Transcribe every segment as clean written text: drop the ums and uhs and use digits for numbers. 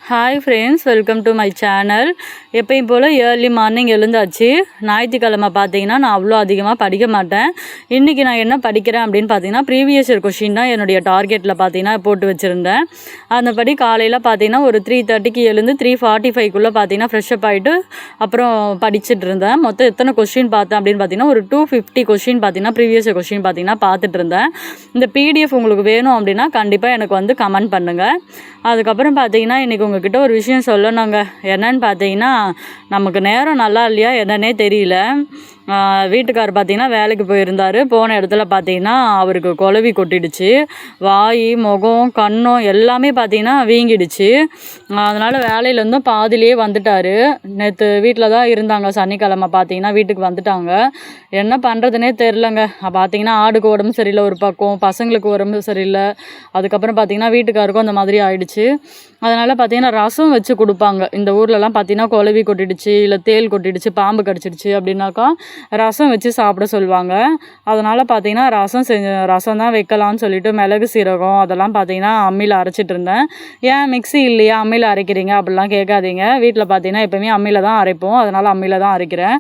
Hi friends, welcome to my channel. எப்பயும் போல் early morning எழுந்தாச்சு. ஞாயிற்றுக்கிழமை பார்த்தீங்கன்னா நான் அவ்வளோ அதிகமாக படிக்க மாட்டேன். இன்றைக்கி நான் என்ன படிக்கிறேன் அப்படின்னு பார்த்தீங்கன்னா ப்ரீவியஸ் இயர் கொஷின் தான் என்னுடைய டார்கெட்டில் பார்த்தீங்கன்னா போட்டு வச்சுருந்தேன். அந்தபடி காலையில் பார்த்தீங்கன்னா ஒரு 3:30க்கு எழுந்து 3:45க்குள்ளே பார்த்தீங்கன்னா ஃப்ரெஷ்அப் ஆகிட்டு அப்புறம் படிச்சுட்டு இருந்தேன். மொத்தம் எத்தனை கொஷின் பார்த்தேன் அப்படின்னு பார்த்தீங்கன்னா ஒரு 250 கொஷின் பார்த்தீங்கன்னா ப்ரீவியஸ் இயர் கொஷின் பார்த்தீங்கன்னா பார்த்துட்டு இருந்தேன். இந்த பிடிஎஃப் உங்களுக்கு வேணும் அப்படின்னா கண்டிப்பாக எனக்கு வந்து கமெண்ட் பண்ணுங்கள். அதுக்கப்புறம் பார்த்தீங்கன்னா இன்றைக்கி உங்ககிட்ட ஒரு விஷயம் சொல்லணுங்க. என்னன்னு பார்த்தீங்கன்னா நமக்கு நேரம் நல்லா இல்லையா என்னன்னே தெரியல. வீட்டுக்கார் பார்த்தீங்கன்னா வேலைக்கு போயிருந்தார். போன இடத்துல பார்த்தீங்கன்னா அவருக்கு குழவி கொட்டிடுச்சு. வாய், முகம், கண்ணும் எல்லாமே பார்த்தீங்கன்னா வீங்கிடுச்சு. அதனால் வேலையிலேருந்தும் பாதிலேயே வந்துட்டார். நேற்று வீட்டில் தான் இருந்தாங்க. சனிக்கிழமை பார்த்தீங்கன்னா வீட்டுக்கு வந்துட்டாங்க. என்ன பண்ணுறதுனே தெரிலங்க. பார்த்தீங்கன்னா ஆடுக்கு உடம்பு சரியில்லை ஒரு பக்கம், பசங்களுக்கு உடம்பு சரியில்லை. அதுக்கப்புறம் பார்த்தீங்கன்னா வீட்டுக்காருக்கும் அந்த மாதிரி ஆயிடுச்சு. அதனால் பார்த்தீங்கன்னா ரசம் வச்சு கொடுப்பாங்க. இந்த ஊர்லலாம் பார்த்தீங்கன்னா குழவி கொட்டிடுச்சு, இல்லை தேள் கொட்டிடுச்சு, பாம்பு கடிச்சிடுச்சு அப்படின்னாக்கா ரசம் வச்சு சாப்பிட சொல்லுவாங்க. அதனால் பார்த்தீங்கன்னா ரசம் தான் வைக்கலாம்னு சொல்லிட்டு மிளகு, சீரகம் அதெல்லாம் பார்த்தீங்கன்னா அம்மியில் அரைச்சிட்டு இருந்தேன். ஏன் மிக்ஸி இல்லையா அம்மியில் அரைக்கிறீங்க அப்படிலாம் கேட்காதீங்க. வீட்டில் பார்த்தீங்கன்னா எப்போவுமே அம்மியில் தான் அரைப்போம். அதனால் அம்மியில் தான் அரைக்கிறேன்.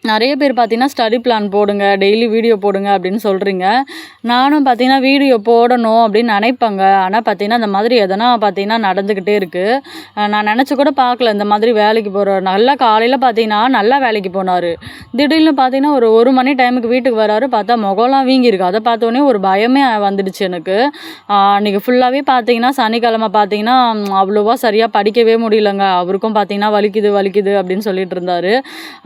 நிறைய பேர் பார்த்தீங்கன்னா ஸ்டடி பிளான் போடுங்க, டெய்லி வீடியோ போடுங்க அப்படின்னு சொல்கிறீங்க. நானும் பார்த்தீங்கன்னா வீடியோ போடணும் அப்படின்னு நினைப்பேங்க. ஆனால் பார்த்தீங்கன்னா இந்த மாதிரி எதனா பார்த்தீங்கன்னா நடந்துக்கிட்டே இருக்குது. நான் நினச்சி கூட பார்க்கல. இந்த மாதிரி வேலைக்கு போகிற நல்லா காலையில் பார்த்தீங்கன்னா நல்லா வேலைக்கு போனார். திடீர்னு பார்த்தீங்கன்னா ஒரு மணி டைமுக்கு வீட்டுக்கு வராரு. பார்த்தா முகம்லாம் வீங்கியிருக்கு. அதை பார்த்தோன்னே ஒரு பயமே வந்துடுச்சு எனக்கு. அன்றைக்கி ஃபுல்லாகவே பார்த்தீங்கன்னா சனிக்கிழமை பார்த்தீங்கன்னா அவ்வளோவா சரியாக படிக்கவே முடியலங்க. அவருக்கும் பார்த்தீங்கன்னா வலிக்குது அப்படின்னு சொல்லிட்டு இருந்தார்.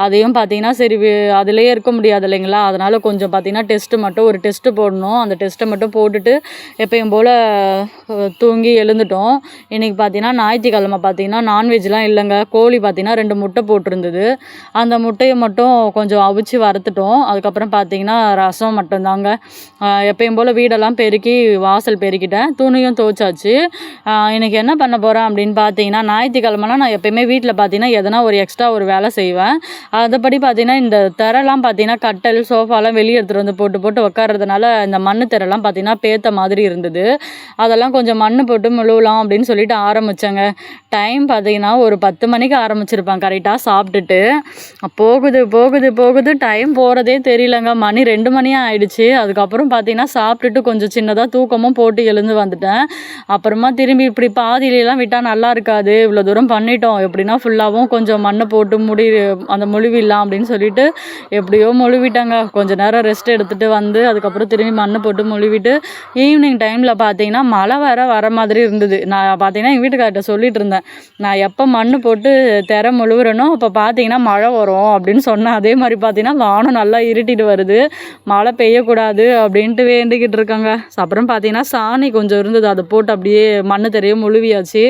அதையும் பார்த்தீங்கன்னா சரி அதிலேயே இருக்க முடியாது இல்லைங்களா. அதனால் கொஞ்சம் பார்த்தீங்கன்னா ஒரு டெஸ்ட்டு போடணும். அந்த டெஸ்ட்டை மட்டும் போட்டுட்டு எப்பயும் போல் தூங்கி எழுந்துட்டோம். இன்றைக்கி பார்த்தீங்கன்னா ஞாயிற்றுக்கிழமை பார்த்தீங்கன்னா நான்வெஜ்லாம் இல்லைங்க. கோழி பார்த்தீங்கன்னா 2 முட்டை போட்டிருந்தது. அந்த முட்டையை மட்டும் கொஞ்சம் அவிச்சு வறுத்துட்டோம். அதுக்கப்புறம் பார்த்தீங்கன்னா ரசம் மட்டும்தாங்க. எப்பயும் போல் வீடெல்லாம் பெருக்கி வாசல் பெருக்கிட்டேன். துணியும் துவைச்சாச்சு. இன்றைக்கி என்ன பண்ண போகிறேன் அப்படின்னு பார்த்தீங்கன்னா ஞாயிற்றுக்கிழமைனா நான் எப்பயுமே வீட்டில் பார்த்தீங்கன்னா எதனா ஒரு எக்ஸ்ட்ரா ஒரு வேலை செய்வேன். அதைப்படி பார்த்தீங்கன்னா இந்த தரைலாம் பார்த்தீங்கன்னா கட்டல், சோஃபாலாம் வெளியே எடுத்துகிட்டு வந்து போட்டு உட்கார்றதுனால இந்த மண் தரைலாம் பார்த்தீங்கன்னா பேத்த மாதிரி இருந்தது. அதெல்லாம் கொஞ்சம் மண் போட்டு முழுவலாம் அப்படின்னு சொல்லிட்டு ஆரம்பித்தேங்க. டைம் பார்த்தீங்கன்னா ஒரு 10 மணிக்கு ஆரம்பிச்சிருப்பேன் கரெக்டாக சாப்பிட்டுட்டு. போகுது டைம் போகிறதே தெரியலங்க. மணி 2 மணியாக ஆயிடுச்சு. அதுக்கப்புறம் பார்த்தீங்கன்னா சாப்பிட்டுட்டு கொஞ்சம் சின்னதாக தூக்கமும் போட்டு எழுந்து வந்துட்டேன். அப்புறமா திரும்பி இப்படி பாதியிலலாம் விட்டால் நல்லா இருக்காது. இவ்வளோ தூரம் பண்ணிட்டோம், எப்படின்னா ஃபுல்லாகவும் கொஞ்சம் மண்ணை போட்டு அந்த முழுவிடலாம் அப்படின்னு சொல்லிட்டு எப்படியோ முழுவிட்டாங்க. கொஞ்சம் நேரம் ரெஸ்ட் எடுத்துகிட்டு வந்து அதுக்கப்புறம் திரும்பி மண்ணை போட்டு முழுவிட்டு ஈவினிங் டைமில் பார்த்தீங்கன்னா மழை வர மாதிரி இருந்தது. நான் பார்த்தீங்கன்னா எங்கள் வீட்டுக்கார்ட்ட சொல்லிட்டு இருந்தேன், நான் எப்போ மண் போட்டு திரை முழுவுறேனோ அப்போ பார்த்தீங்கன்னா மழை வரும் அப்படின்னு சொன்னேன். அதே மாதிரி பார்த்தீங்கன்னா வானம் நல்லா இருட்டிட்டு வருது, மழை பெய்யக்கூடாது அப்படின்ட்டு வேண்டிக்கிட்டு இருக்காங்க. அப்புறம் பார்த்தீங்கன்னா சாணி கொஞ்சம் இருந்தது, அதை போட்டு அப்படியே மண் தெரிய முழுவியாச்சு.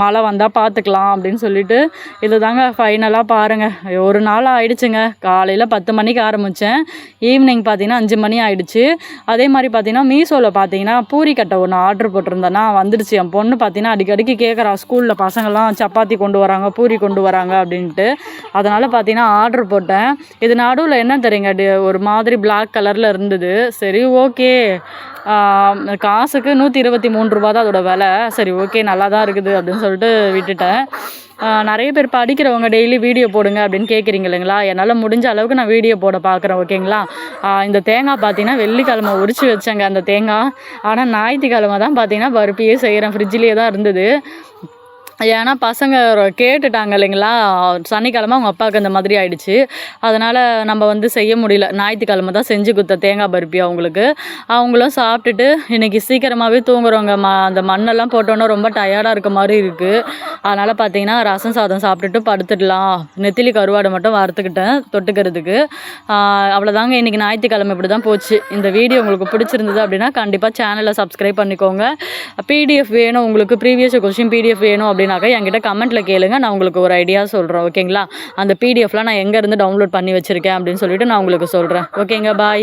மழை வந்தால் பார்த்துக்கலாம் அப்படின்னு சொல்லிட்டு இது தாங்க ஃபைனலாக பாருங்கள். ஒரு நாள் ஆயிடுச்சுங்க. காலையில் 10 மணிக்கு ஆரம்பித்தேன். ஈவினிங் பார்த்தீங்கன்னா 5 மணி ஆகிடுச்சு. அதே மாதிரி பார்த்தீங்கன்னா மீஷோவில் பார்த்தீங்கன்னா பூரி கட்டை ஒன்று ஆர்டர் போட்டிருந்தேன்னா வந்துடுச்சு. என் பொண்ணு பார்த்தீங்கன்னா அடிக்கடிக்கு கேட்குறா, ஸ்கூலில் பசங்கள்லாம் சப்பாத்தி கொண்டு வராங்க, பூரி கொண்டு வராங்க அப்படின்ட்டு. அதனால் பார்த்தீங்கன்னா ஆர்டர் போட்டேன். இது நடுவில் என்ன தெரியுங்க, ஒரு மாதிரி பிளாக் கலரில் இருந்தது. சரி ஓகே, காசுக்கு 123 ரூபா தான் அதோட விலை. சரி ஓகே, நல்லா தான் இருக்குது அப்படின்னு சொல்லிட்டு விட்டுட்டேன். நிறைய பேர் படிக்கிறவங்க டெய்லி வீடியோ போடுங்க அப்படின்னு கேட்குறீங்க இல்லைங்களா. என்னால் முடிஞ்ச அளவுக்கு நான் வீடியோ போட பார்க்குறேன், ஓகேங்களா. இந்த தேங்காய் பார்த்தீங்கன்னா வெள்ளிக்கிழமை உரிச்சு வச்சேங்க அந்த தேங்காய். ஆனால் ஞாயிற்றுக்கிழமை தான் பார்த்தீங்கன்னா பருப்பியே செய்கிறேன். ஃப்ரிட்ஜ்லேயே தான் இருந்தது. ஏன்னா பசங்க கேட்டுட்டாங்க இல்லைங்களா. சனிக்கிழமை அவங்க அப்பாவுக்கு அந்த மாதிரி ஆயிடுச்சு. அதனால் நம்ம வந்து செய்ய முடியல. ஞாயிற்றுக்கிழமை தான் செஞ்சு கொடுத்த தேங்காய் பருப்பி அவங்களும் சாப்பிட்டுட்டு இன்றைக்கி சீக்கிரமாகவே தூங்குறவங்க. அந்த மண்ணெல்லாம் போட்டோன்னா ரொம்ப டயர்டாக இருக்க மாதிரி இருக்குது. அதனால் பார்த்தீங்கன்னா ரசம் சாதம் சாப்பிட்டுட்டு படுத்துடலாம். நெத்திலி கருவாடை மட்டும் வறுத்துக்கிட்டேன் தொட்டுக்கிறதுக்கு. அவ்வளோதாங்க. இன்றைக்கி ஞாயிற்றுக்கிழமை இப்படி தான் போச்சு. இந்த வீடியோ உங்களுக்கு பிடிச்சிருந்தது அப்படின்னா கண்டிப்பாக சேனலை சப்ஸ்கிரைப் பண்ணிக்கோங்க. பிடிஎஃப் வேணும் உங்களுக்கு, ப்ரீவியஸ் கொஸ்டின் பிடிஎஃப் வேணும் அப்படின்னு என்கிட்ட கமெண்ட்டில் கேளுங்க. நான் உங்களுக்கு ஒரு ஐடியா சொல்கிறேன், ஓகேங்களா. அந்த பிடிஎஃப்லாம் நான் எங்கேருந்து டவுன்லோட் பண்ணி வச்சுருக்கேன் அப்படின்னு சொல்லிட்டு நான் உங்களுக்கு சொல்கிறேன். ஓகேங்க, பாய்.